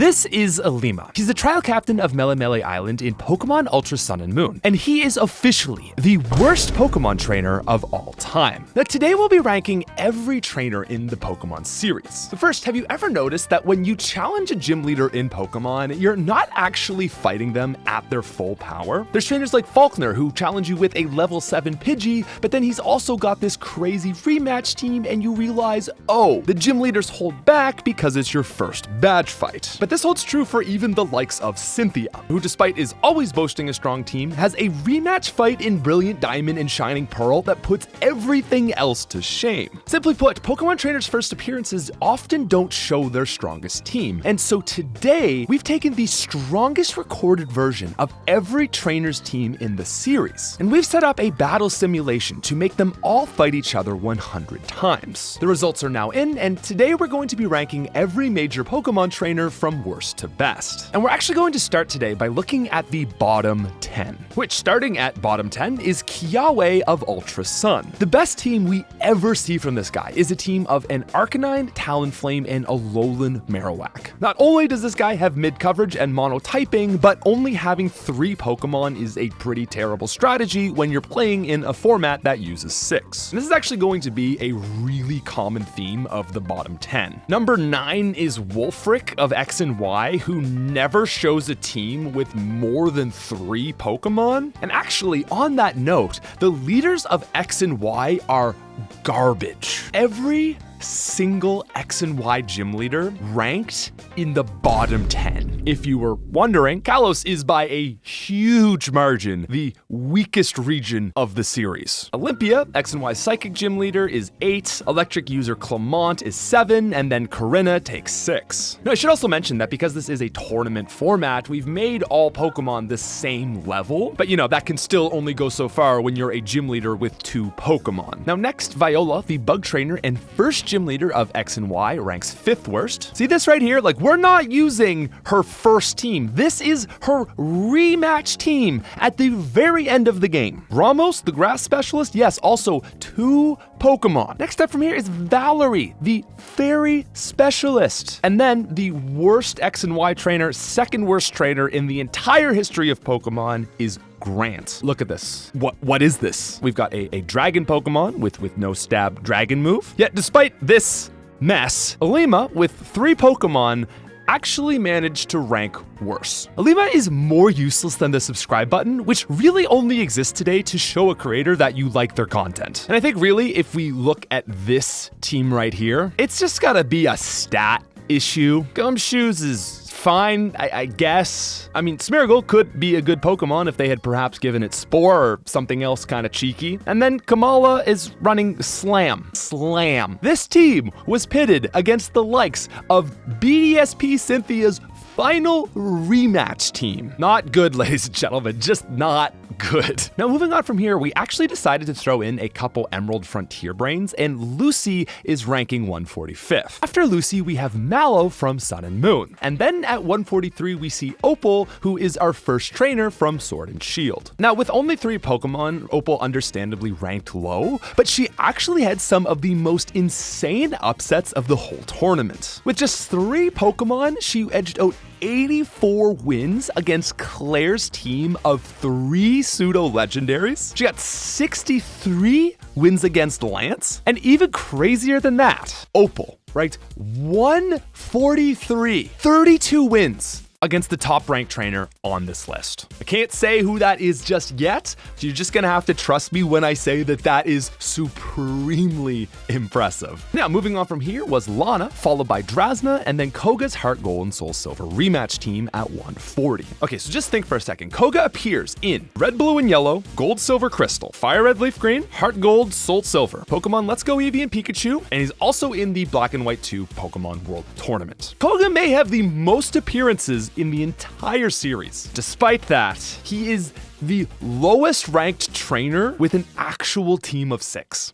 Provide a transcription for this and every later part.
This is Alima. He's the trial captain of Melemele Island in Pokemon Ultra Sun and Moon, and he is officially the worst Pokemon trainer of all time. Now today we'll be ranking every trainer in the Pokemon series. But first, have you ever noticed that when you challenge a gym leader in Pokemon, you're not actually fighting them at their full power? There's trainers like Faulkner who challenge you with a level 7 Pidgey, but then he's also got this crazy rematch team and you realize, oh, the gym leaders hold back because it's your first badge fight. But this holds true for even the likes of Cynthia, who despite is always boasting a strong team, has a rematch fight in Brilliant Diamond and Shining Pearl that puts everything else to shame. Simply put, Pokemon trainers' first appearances often don't show their strongest team, and so today we've taken the strongest recorded version of every trainer's team in the series, and we've set up a battle simulation to make them all fight each other 100 times. The results are now in, and today we're going to be ranking every major Pokemon trainer from worst to best. And we're actually going to start today by looking at the bottom 10, which starting at bottom 10 is Kiwami of Ultra Sun. The best team we ever see from this guy is a team of an Arcanine, Talonflame, and Alolan Marowak. Not only does this guy have mid coverage and mono typing, but only having 3 Pokemon is a pretty terrible strategy when you're playing in a format that uses 6. And this is actually going to be a really common theme of the bottom 10. Number 9 is Wolfric of X and Y, who never shows a team with more than 3 Pokemon. And actually, on that note, the leaders of X and Y are garbage. Every single X and Y gym leader ranked in the bottom 10. If you were wondering, Kalos is by a huge margin the weakest region of the series. Olympia, X and Y psychic gym leader, is 8, electric user Clement is 7, and then Corinna takes 6. Now I should also mention that because this is a tournament format, we've made all Pokemon the same level, but that can still only go so far when you're a gym leader with 2 Pokemon. Now next, Viola, the bug trainer and first gym leader of X and Y, ranks 5th worst. See this right here? We're not using her first team. This is her rematch team at the very end of the game. Ramos, the grass specialist, yes, also 2 Pokemon. Next up from here is Valerie, the fairy specialist. And then the worst X and Y trainer, second worst trainer in the entire history of Pokemon is Grant. Look at this. What is this? We've got a dragon Pokemon with no stab dragon move. Yet despite this mess, Alima with 3 Pokemon actually managed to rank worse. Alima is more useless than the subscribe button, which really only exists today to show a creator that you like their content. And I think really, if we look at this team right here, it's just gotta be a stat issue. Gumshoes is fine, I guess. I mean, Smeargle could be a good Pokemon if they had perhaps given it Spore or something else kind of cheeky. And then Kamala is running Slam. This team was pitted against the likes of BDSP Cynthia's final rematch team. Not good, ladies and gentlemen, just not good. Now moving on from here, we actually decided to throw in a couple Emerald Frontier brains, and Lucy is ranking 145th. After Lucy, we have Mallow from Sun and Moon. And then at 143, we see Opal, who is our first trainer from Sword and Shield. Now with only 3 Pokemon, Opal understandably ranked low, but she actually had some of the most insane upsets of the whole tournament. With just 3 Pokemon, she edged out 84 wins against Claire's team of 3 pseudo-legendaries. She got 63 wins against Lance, and even crazier than that, Opal ranked 143, 32 wins against the top-ranked trainer on this list. I can't say who that is just yet, so you're just gonna have to trust me when I say that that is supremely impressive. Now, moving on from here was Lana, followed by Drasna, and then Koga's Heart Gold and Soul Silver rematch team at 140. Okay, so just think for a second. Koga appears in Red, Blue, and Yellow, Gold, Silver, Crystal, Fire Red, Leaf Green, Heart Gold, Soul Silver, Pokemon Let's Go Eevee and Pikachu, and he's also in the Black and White 2 Pokemon World Tournament. Koga may have the most appearances in the entire series. Despite that, he is the lowest ranked trainer with an actual team of 6.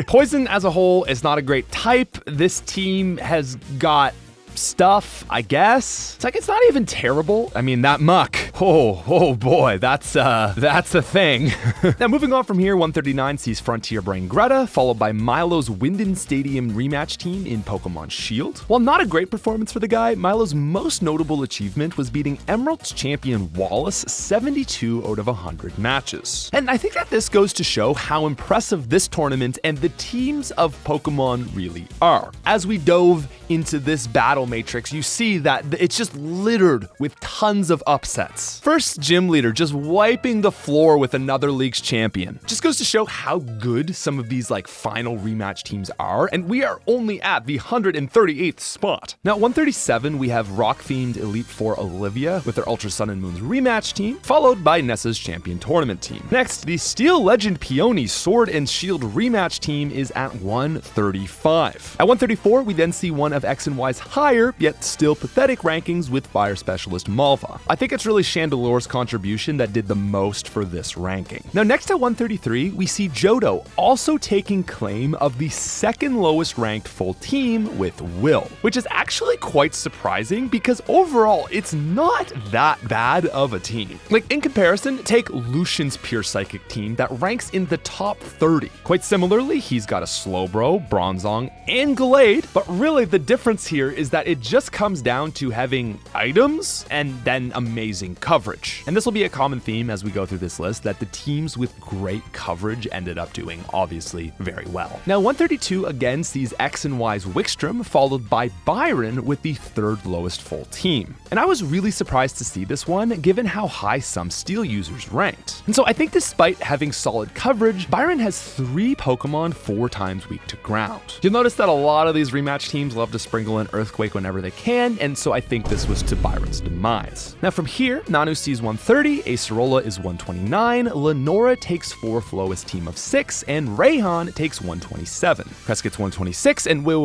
Poison as a whole is not a great type. This team has got stuff, I guess. It's not even terrible. I mean, that muck Oh boy, that's a thing. Now moving on from here, 139 sees Frontier Brain Greta, followed by Milo's Winden Stadium rematch team in Pokemon Shield. While not a great performance for the guy, Milo's most notable achievement was beating Emerald's champion Wallace 72 out of 100 matches. And I think that this goes to show how impressive this tournament and the teams of Pokemon really are. As we dove into this battle matrix, you see that it's just littered with tons of upsets. First gym leader just wiping the floor with another league's champion. Just goes to show how good some of these like final rematch teams are, and we are only at the 138th spot. Now at 137, we have rock-themed Elite Four Olivia with their Ultra Sun and Moon's rematch team, followed by Nessa's champion tournament team. Next, the Steel Legend Peony Sword and Shield rematch team is at 135. At 134, we then see one of X and Y's higher, yet still pathetic rankings with Fire Specialist Malva. I think it's really Chandelore's contribution that did the most for this ranking. Now next at 133, we see Johto also taking claim of the second lowest ranked full team with Will, which is actually quite surprising because overall it's not that bad of a team. Like in comparison, take Lucian's Pure Psychic team that ranks in the top 30. Quite similarly, he's got a Slowbro, Bronzong, and Gallade, but really the difference here is that it just comes down to having items and then amazing coverage. And this will be a common theme as we go through this list, that the teams with great coverage ended up doing obviously very well. Now 132 again sees X and Y's Wickstrom followed by Byron with the third lowest full team. And I was really surprised to see this one given how high some Steel users ranked. And so I think despite having solid coverage, Byron has 3 Pokemon 4 times weak to ground. You'll notice that a lot of these rematch teams love to sprinkle in Earthquake whenever they can, and so I think this was to Byron's demise. Now from here, Nanu sees 130, Acerola is 129, Lenora takes 4th lowest team of 6, and Rayhan takes 127. Crest gets 126, and wait,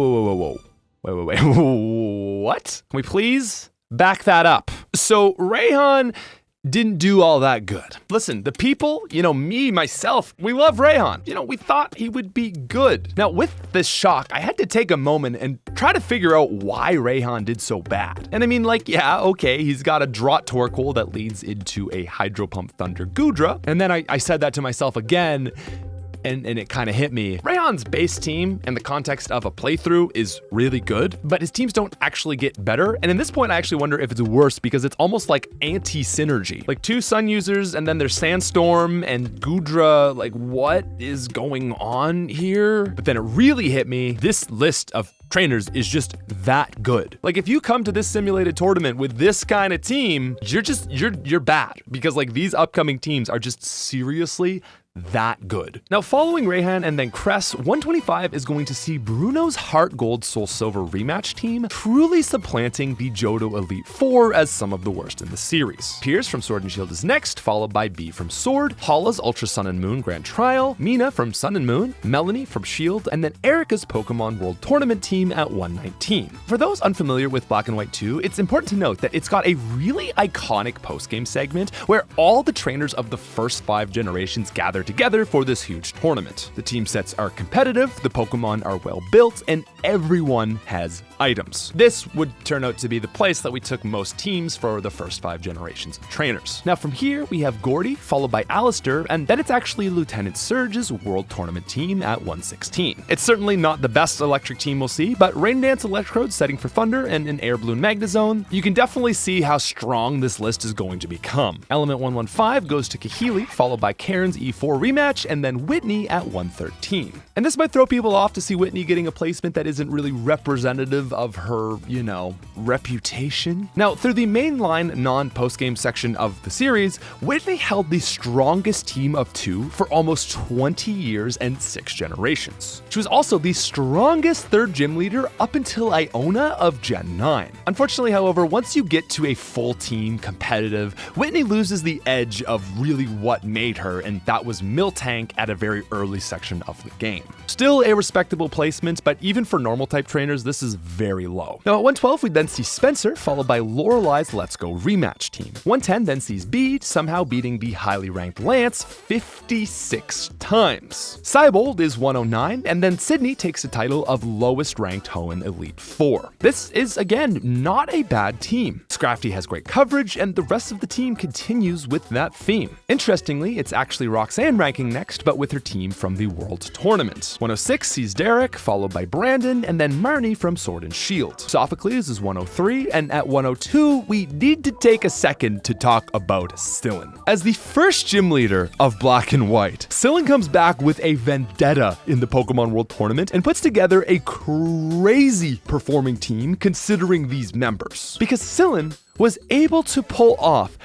what? Can we please back that up? So Rayhan didn't do all that good. Listen, the people, me, myself, we love Rayhan. We thought he would be good. Now, with this shock, I had to take a moment and try to figure out why Rayhan did so bad. And I mean, okay, he's got a Draught Torkoal that leads into a Hydro Pump Thunder Gudra. And then I said that to myself again, and it kind of hit me. Rayhan's base team in the context of a playthrough is really good, but his teams don't actually get better. And in this point, I actually wonder if it's worse because it's almost like anti-synergy. Like 2 Sun users and then there's Sandstorm and Gudra, like what is going on here? But then it really hit me, this list of trainers is just that good. Like if you come to this simulated tournament with this kind of team, you're bad because like these upcoming teams are just seriously that good. Now following Rayhan and then Cress, 125 is going to see Bruno's Heart Gold Soul Silver rematch team truly supplanting the Johto Elite Four as some of the worst in the series. Pierce from Sword and Shield is next, followed by B from Sword, Hala's Ultra Sun and Moon Grand Trial, Mina from Sun and Moon, Melanie from Shield, and then Erica's Pokemon World Tournament team at 119. For those unfamiliar with Black and White 2, it's important to note that it's got a really iconic post-game segment where all the trainers of the first 5 generations gather together for this huge tournament. The team sets are competitive, the Pokemon are well built, and everyone has items. This would turn out to be the place that we took most teams for the first 5 generations of trainers. Now from here, we have Gordy, followed by Alistair, and then it's actually Lieutenant Surge's World Tournament team at 116. It's certainly not the best electric team we'll see, but Rain Dance Electrode setting for Thunder and an Air Balloon Magnezone, you can definitely see how strong this list is going to become. Element 115 goes to Kahili, followed by Karen's E4 rematch, and then Whitney at 113. And this might throw people off to see Whitney getting a placement that isn't really representative of her, reputation. Now, through the mainline non-postgame section of the series, Whitney held the strongest team of 2 for almost 20 years and 6 generations. She was also the strongest 3rd gym leader up until Iona of Gen 9. Unfortunately, however, once you get to a full team competitive, Whitney loses the edge of really what made her, and that was Miltank at a very early section of the game. Still a respectable placement, but even for normal type trainers, this is very low. Now at 112, we then see Spencer, followed by Lorelei's Let's Go rematch team. 110 then sees Bede somehow beating the highly ranked Lance 56 times. Seibold is 109, and then Sydney takes the title of lowest ranked Hoenn Elite 4. This is, again, not a bad team. Scrafty has great coverage, and the rest of the team continues with that theme. Interestingly, it's actually Roxanne ranking next, but with her team from the World Tournament. 106 sees Derek, followed by Brandon, and then Marnie from Sword and Shield. Sophocles is 103, and at 102, we need to take a second to talk about Sillin. As the first gym leader of Black and White, Sillin comes back with a vendetta in the Pokemon World Tournament and puts together a crazy performing team considering these members. Because Sillin was able to pull off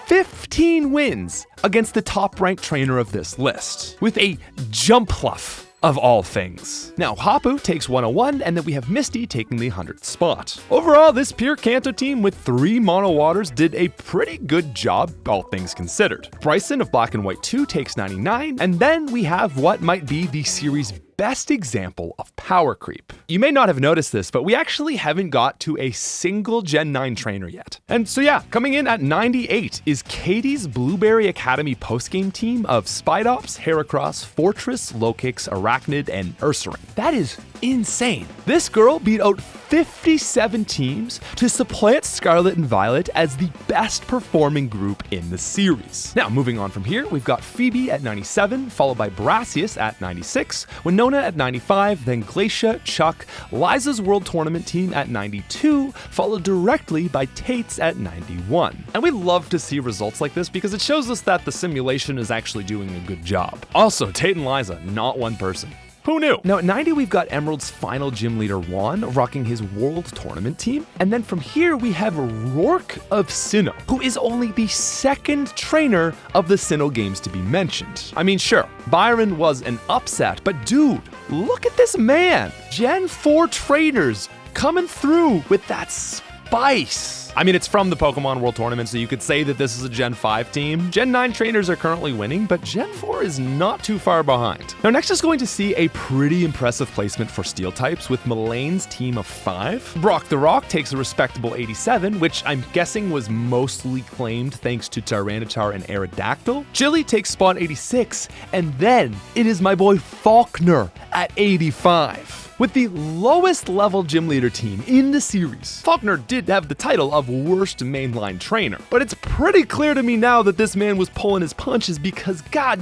15 wins against the top-ranked trainer of this list, with a Jumpluff of all things. Now, Hapu takes 101, and then we have Misty taking the 100th spot. Overall, this pure Kanto team with 3 Mono Waters did a pretty good job, all things considered. Bryson of Black and White 2 takes 99, and then we have what might be the series' best example of power creep. You may not have noticed this, but we actually haven't got to a single Gen 9 trainer yet. And so yeah, coming in at 98 is Katie's Blueberry Academy postgame team of Spidops, Heracross, Fortress, Lokix, Arachnid, and Ursaring. That is insane. This girl beat out 57 teams to supplant Scarlet and Violet as the best performing group in the series. Now, moving on from here, we've got Phoebe at 97, followed by Brassius at 96, Winona at 95, then Glacia, Chuck, Liza's World Tournament team at 92, followed directly by Tate's at 91. And we love to see results like this because it shows us that the simulation is actually doing a good job. Also, Tate and Liza, not one person. Who knew? Now at 90, we've got Emerald's final gym leader Juan rocking his World Tournament team. And then from here, we have Rourke of Sinnoh, who is only the second trainer of the Sinnoh games to be mentioned. I mean, sure, Byron was an upset, but dude, look at this man. Gen 4 trainers coming through with that spice. I mean, it's from the Pokemon World Tournament, so you could say that this is a Gen 5 team. Gen 9 trainers are currently winning, but Gen 4 is not too far behind. Now, next is going to see a pretty impressive placement for Steel types with Mullane's team of 5. Brock the Rock takes a respectable 87, which I'm guessing was mostly claimed thanks to Tyranitar and Aerodactyl. Chili takes spot 86, and then it is my boy Faulkner at 85. With the lowest level gym leader team in the series, Faulkner did have the title of worst mainline trainer, but it's pretty clear to me now that this man was pulling his punches because god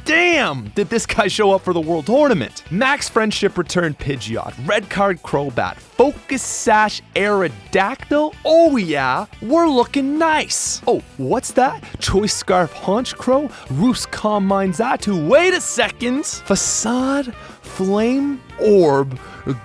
damn did this guy show up for the World Tournament. Max Friendship Return Pidgeot, Red Card Crobat, Focus Sash Aerodactyl, oh yeah, we're looking nice. Oh, what's that? Choice Scarf Haunch Crow, Roost Calm Zatu, wait a second. Facade, Flame Orb,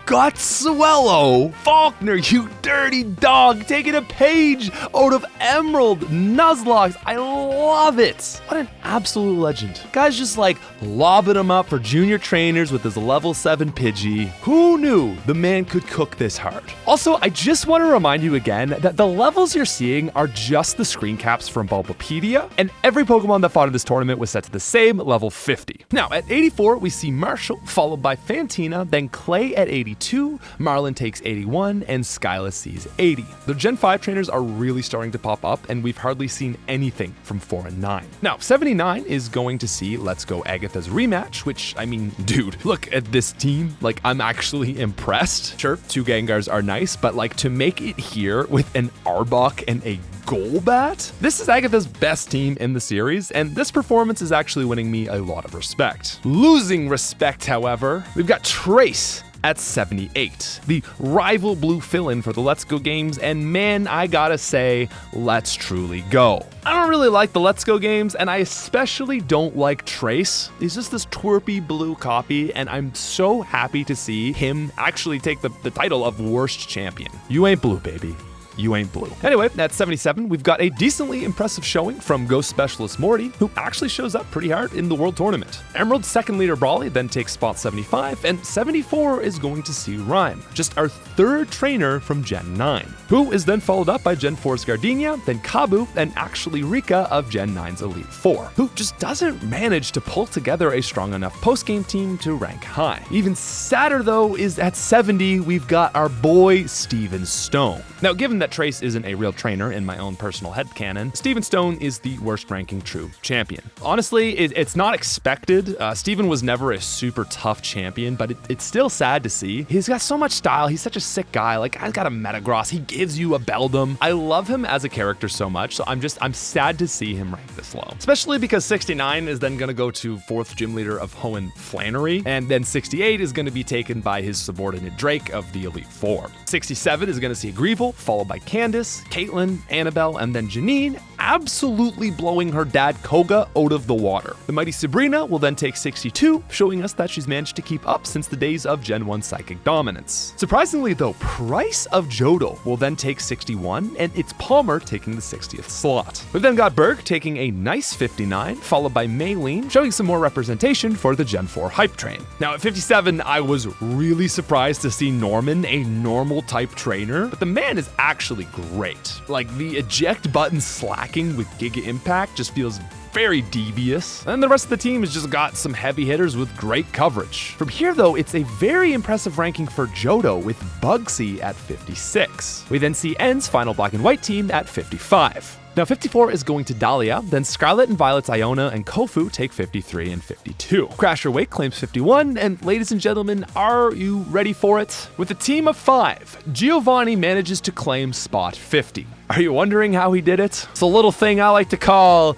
Gotsuelo, Faulkner, you dirty dog, taking a page out of Emerald, Nuzlocke, I love it. What an absolute legend. Guy's just like lobbing him up for junior trainers with his level 7 Pidgey. Who knew the man could cook this hard? Also, I just want to remind you again that the levels you're seeing are just the screen caps from Bulbapedia, and every Pokemon that fought in this tournament was set to the same level 50. Now, at 84, we see Marshall, followed by Fantina, then Clay at 82, Marlin takes 81, and Skyla sees 80. The Gen 5 trainers are really starting to pop up, and we've hardly seen anything from 4 and 9. Now, 79 is going to see Let's Go Agatha's rematch, which, I mean, dude, look at this team. Like, I'm actually impressed. Sure, 2 Gengars are nice, but like to make it here with an Arbok and a Golbat? This is Agatha's best team in the series, and this performance is actually winning me a lot of respect. Losing respect, however, we've got Trace at 78, the rival blue fill-in for the Let's Go games, and man, I gotta say, let's truly go. I don't really like the Let's Go games, and I especially don't like Trace. He's just this twerpy blue copy, and I'm so happy to see him actually take the title of worst champion. You ain't blue, baby. you ain't blue. Anyway, at 77, we've got a decently impressive showing from Ghost Specialist Morty, who actually shows up pretty hard in the World Tournament. Emerald's second leader Brawley then takes spot 75, and 74 is going to see Rhyme, just our third trainer from Gen 9, who is then followed up by Gen 4's Gardenia, then Kabu, and actually Rika of Gen 9's Elite 4, who just doesn't manage to pull together a strong enough post-game team to rank high. Even sadder though is at 70, we've got our boy Steven Stone. Now, given that Trace isn't a real trainer in my own personal headcanon, Steven Stone is the worst ranking true champion. Honestly, it's not expected. Steven was never a super tough champion, but it's still sad to see. He's got so much style. He's such a sick guy. Like, I've got a Metagross. He gives you a Beldum. I love him as a character so much, so I'm sad to see him rank this low. Especially because 69 is then gonna go to 4th gym leader of Hoenn Flannery, and then 68 is gonna be taken by his subordinate Drake of the Elite 4. 67 is gonna see Greevil, followed by Candace, Caitlyn, Annabelle, and then Janine, absolutely blowing her dad Koga out of the water. The mighty Sabrina will then take 62, showing us that she's managed to keep up since the days of Gen 1 Psychic Dominance. Surprisingly though, Price of Johto will then take 61, and it's Palmer taking the 60th slot. We've then got Berg taking a nice 59, followed by Maylene, showing some more representation for the Gen 4 hype train. Now at 57, I was really surprised to see Norman, a normal type trainer, but the man is actually great. Like, the eject button slacking with Giga Impact just feels very devious. And the rest of the team has just got some heavy hitters with great coverage. From here though, it's a very impressive ranking for Johto with Bugsy at 56. We then see N's final black and white team at 55. Now 54 is going to Dahlia, then Scarlet and Violet's Iona and Kofu take 53 and 52. Crasher Wake claims 51, and ladies and gentlemen, are you ready for it? With a team of 5, Giovanni manages to claim spot 50. Are you wondering how he did it? It's a little thing I like to call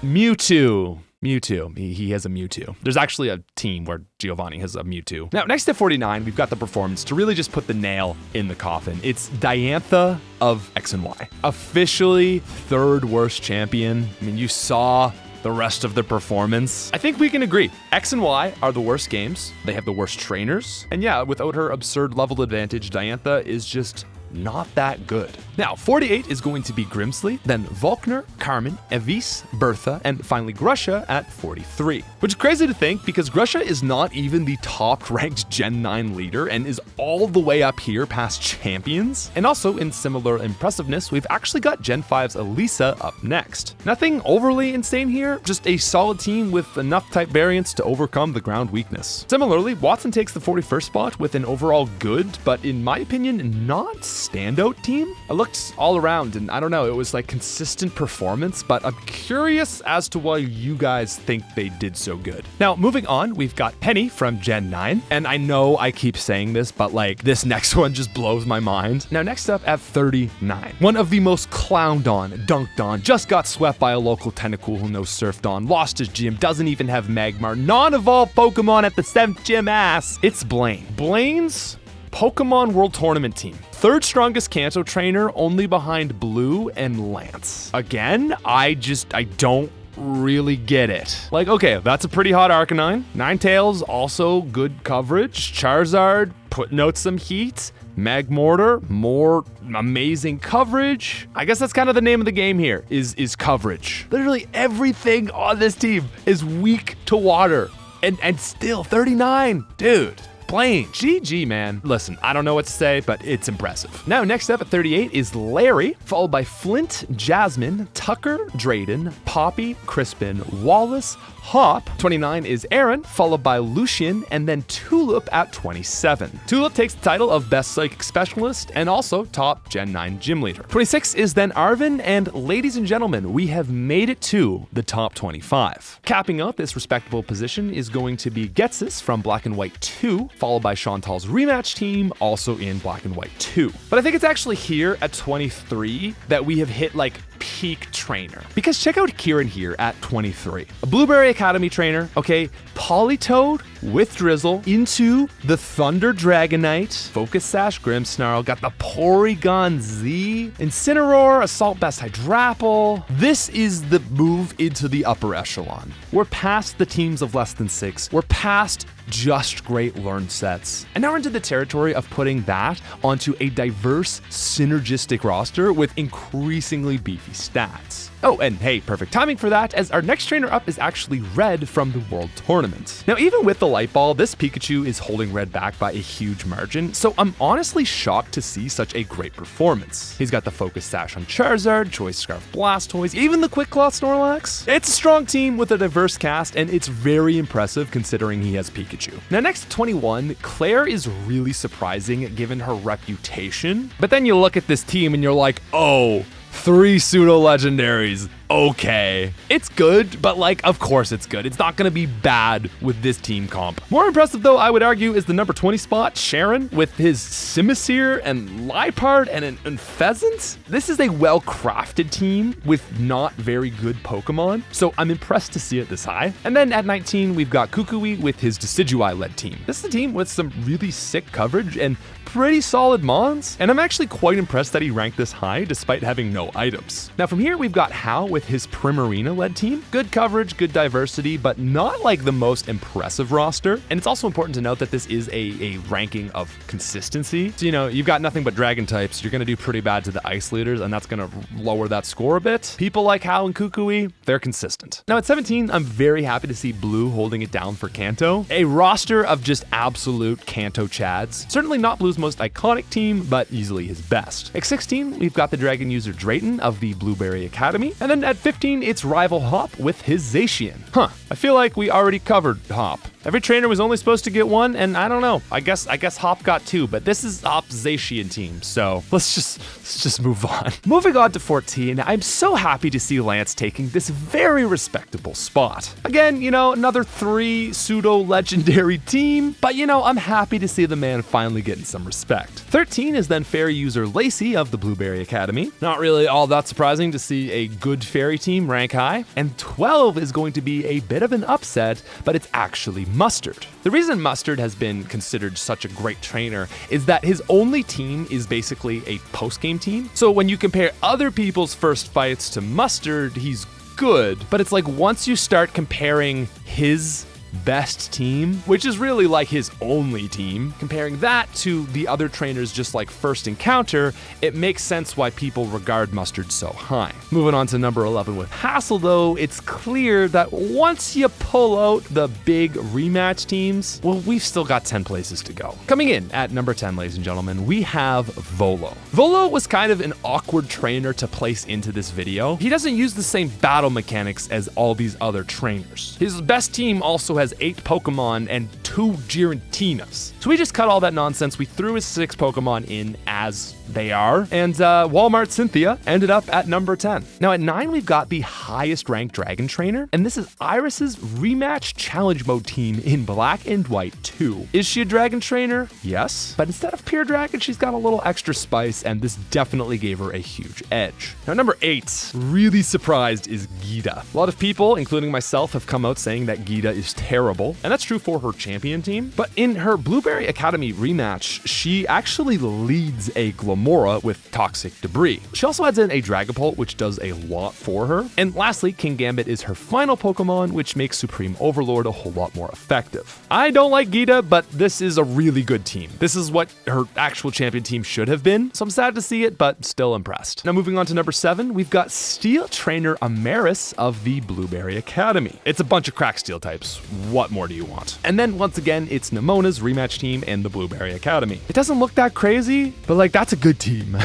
Mewtwo. He has a Mewtwo. There's actually a team where Giovanni has a Mewtwo. Now, next to 49, we've got the performance to really just put the nail in the coffin. It's Diantha of X and Y. Officially third worst champion. I mean, you saw the rest of the performance. I think we can agree. X and Y are the worst games. They have the worst trainers. And yeah, without her absurd level advantage, Diantha is just not that good. Now, 48 is going to be Grimsley, then Volkner, Carmen, Evis, Bertha, and finally Grusha at 43. Which is crazy to think because Grusha is not even the top ranked Gen 9 leader and is all the way up here past champions. And also in similar impressiveness, we've actually got Gen 5's Elisa up next. Nothing overly insane here, just a solid team with enough type variants to overcome the ground weakness. Similarly, Watson takes the 41st spot with an overall good, but in my opinion, not standout team. I looked all around and I don't know, it was like consistent performance, but I'm curious as to why you guys think they did so good. Now, moving on, we've got Penny from Gen 9, and I know I keep saying this, but like this next one just blows my mind. Now, next up at 39, one of the most clowned on, dunked on, just got swept by a local Tentacool who knows surfed on, lost his gym, doesn't even have Magmar, non-evolved Pokemon at the 7th gym ass. It's Blaine. Blaine's Pokemon World Tournament team. Third strongest Kanto trainer, only behind Blue and Lance. Again, I don't really get it. Like, okay, that's a pretty hot Arcanine. Ninetales, also good coverage. Charizard, putting out some heat. Magmortar, more amazing coverage. I guess that's kind of the name of the game here, is coverage. Literally everything on this team is weak to water. And still 39, dude. Blaine, GG, man. Listen, I don't know what to say, but it's impressive. Now, next up at 38 is Larry, followed by Flint, Jasmine, Tucker, Drayden, Poppy, Crispin, Wallace, Hop. 29 is Aaron, followed by Lucian, and then Tulip at 27. Tulip takes the title of Best Psychic Specialist and also top Gen 9 Gym Leader. 26 is then Arvin, and ladies and gentlemen, we have made it to the top 25. Capping out this respectable position is going to be Getsis from Black and White 2, followed by Chantal's rematch team, also in Black and White 2. But I think it's actually here at 23 that we have hit like peak trainer. Because check out Kieran here at 23. A Blueberry Academy trainer, okay? Politoed with Drizzle into the Thunder Dragonite, Focus Sash Grimmsnarl, got the Porygon Z, Incineroar, Assault Vest Hydrapple. This is the move into the upper echelon. We're past the teams of less than 6. We're past just great learn sets. And now we're into the territory of putting that onto a diverse, synergistic roster with increasingly beefy stats. Oh, and hey, perfect timing for that, as our next trainer up is actually Red from the World Tournament. Now, even with the Light Ball, this Pikachu is holding Red back by a huge margin, so I'm honestly shocked to see such a great performance. He's got the Focus Sash on Charizard, Choice Scarf Blastoise, even the Quick Claw Snorlax. It's a strong team with a diverse cast, and it's very impressive considering he has Pikachu. Now, next to 21, Claire is really surprising given her reputation, but then you look at this team and you're like, oh, 3 pseudo-legendaries. Okay. It's good, but like, of course it's good. It's not gonna be bad with this team comp. More impressive though, I would argue, is the number 20 spot, Sharon, with his Simisear and Liepard and Pheasant. This is a well-crafted team with not very good Pokemon, so I'm impressed to see it this high. And then at 19, we've got Kukui with his Decidueye-led team. This is a team with some really sick coverage and pretty solid mons, and I'm actually quite impressed that he ranked this high despite having no items. Now from here, we've got Hao with his Primarina-led team. Good coverage, good diversity, but not like the most impressive roster. And it's also important to note that this is a ranking of consistency. So, you know, you've got nothing but dragon types, you're gonna do pretty bad to the ice leaders, and that's gonna lower that score a bit. People like Hao and Kukui, they're consistent. Now at 17, I'm very happy to see Blue holding it down for Kanto. A roster of just absolute Kanto chads. Certainly not Blue's most iconic team, but easily his best. At 16, we've got the Dragon user Drayton of the Blueberry Academy. And then at 15, it's rival Hop with his Zacian. I feel like we already covered Hop. Every trainer was only supposed to get 1, and I don't know. I guess Hop got 2, but this is Hop's Zacian team, so let's just move on. Moving on to 14, I'm so happy to see Lance taking this very respectable spot. Again, you know, another 3 pseudo-legendary team, but you know, I'm happy to see the man finally getting some respect. 13 is then fairy user Lacey of the Blueberry Academy. Not really all that surprising to see a good fairy team rank high. And 12 is going to be a bit of an upset, but it's actually Mustard. The reason Mustard has been considered such a great trainer is that his only team is basically a post-game team. So when you compare other people's first fights to Mustard, he's good, but it's like once you start comparing his best team, which is really like his only team, comparing that to the other trainers just like first encounter, it makes sense why people regard Mustard so high. Moving on to number 11 with Hassel though, it's clear that once you pull out the big rematch teams, well, we've still got 10 places to go. Coming in at number 10, ladies and gentlemen, we have Volo. Volo was kind of an awkward trainer to place into this video. He doesn't use the same battle mechanics as all these other trainers. His best team also has 8 Pokemon and 2 Girantinas. So we just cut all that nonsense. We threw his 6 Pokemon in as they are, and Walmart Cynthia ended up at number 10. Now at 9, we've got the highest ranked Dragon trainer, and this is Iris's rematch challenge mode team in Black and White 2. Is she a Dragon trainer? Yes, but instead of pure Dragon, she's got a little extra spice, and this definitely gave her a huge edge. Now number 8, really surprised, is Gita. A lot of people, including myself, have come out saying that Gita is terrible, and that's true for her champion team, but in her Blueberry Academy rematch, she actually leads a Glamora with Toxic Debris. She also adds in a Dragapult, which does a lot for her. And lastly, King Gambit is her final Pokemon, which makes Supreme Overlord a whole lot more effective. I don't like Gita, but this is a really good team. This is what her actual champion team should have been, so I'm sad to see it, but still impressed. Now moving on to number 7, we've got Steel Trainer Amaris of the Blueberry Academy. It's a bunch of crack Steel types. What more do you want? And then once again, it's Nemona's rematch team and the Blueberry Academy. It doesn't look that crazy, but like that's a good team.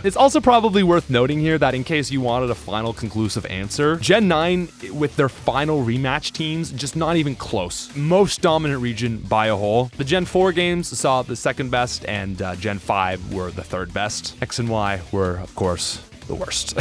It's also probably worth noting here that in case you wanted a final conclusive answer, Gen 9 with their final rematch teams, just not even close. Most dominant region by a whole. The Gen 4 games saw the second best, and Gen 5 were the third best. X and Y were, of course, the worst.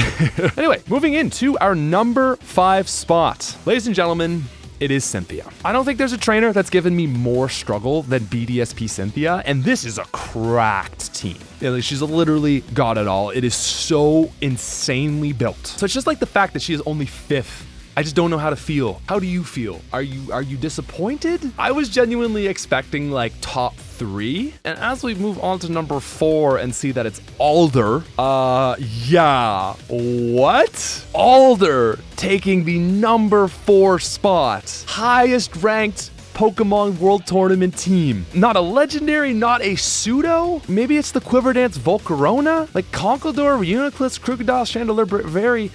Anyway, moving into our number 5 spot. Ladies and gentlemen, it is Cynthia. I don't think there's a trainer that's given me more struggle than BDSP Cynthia, and this is a cracked team. She's literally got it all. It is so insanely built. So it's just like the fact that she is only 5th. I just don't know how to feel. How do you feel? Are you disappointed? I was genuinely expecting like top 3. And as we move on to number 4 and see that it's Alder, yeah, what? Alder taking the number 4 spot. Highest ranked Pokemon World Tournament team. Not a legendary, not a pseudo. Maybe it's the Quiver Dance Volcarona? Like Conkeldurr, Uniclus, Crocodile, Chandelure,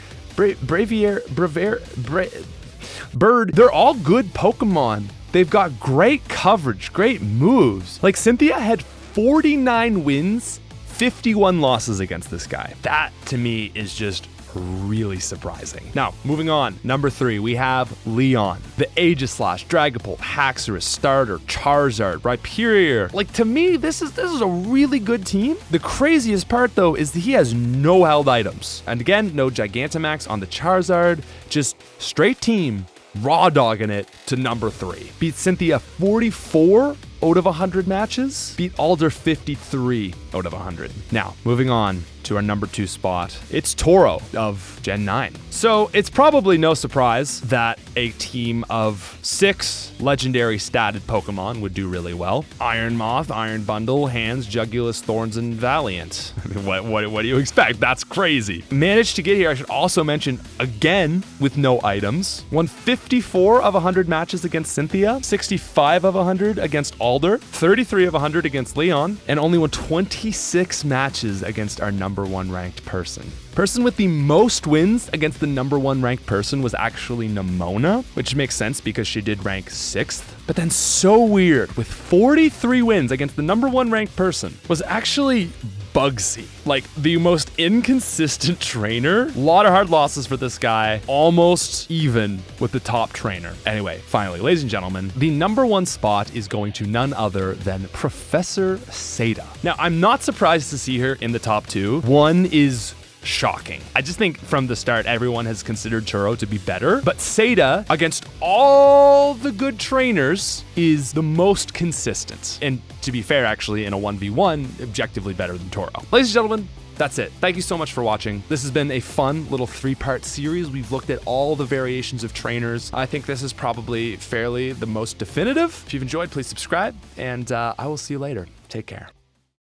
Bird. They're all good Pokemon. They've got great coverage, great moves. Like Cynthia had 49 wins, 51 losses against this guy. That to me is just really surprising. Now, moving on. Number 3, we have Leon, the Aegislash, Dragapult, Haxorus, Starter, Charizard, Rhyperior. Like to me, this is a really good team. The craziest part though is that he has no held items. And again, no Gigantamax on the Charizard, just straight team, raw dogging it to number 3. Beat Cynthia 44 out of 100 matches, beat Alder 53 out of 100. Now, moving on to our number 2 spot, it's Toro of Gen 9. So it's probably no surprise that a team of 6 legendary statted Pokemon would do really well. Iron Moth, Iron Bundle, Hands, Jugulus, Thorns, and Valiant. What do you expect? That's crazy. Managed to get here, I should also mention, again, with no items. Won 54 of 100 matches against Cynthia, 65 of 100 against Alder, 33 of 100 against Leon, and only won 26 matches against our number 1 ranked person. Person with the most wins against the number 1 ranked person was actually Nemona, which makes sense because she did rank 6th. But then so weird, with 43 wins against the number 1 ranked person, was actually Bugsy. Like the most inconsistent trainer. A lot of hard losses for this guy, almost even with the top trainer. Anyway, finally, ladies and gentlemen, the number 1 spot is going to none other than Professor Seda. Now, I'm not surprised to see her in the top 2. One is shocking. I just think from the start, everyone has considered Turo to be better, but Seda, against all the good trainers, is the most consistent. And to be fair, actually, in a 1v1, objectively better than Toro. Ladies and gentlemen, that's it. Thank you so much for watching. This has been a fun little 3-part series. We've looked at all the variations of trainers. I think this is probably fairly the most definitive. If you've enjoyed, please subscribe, and I will see you later. Take care.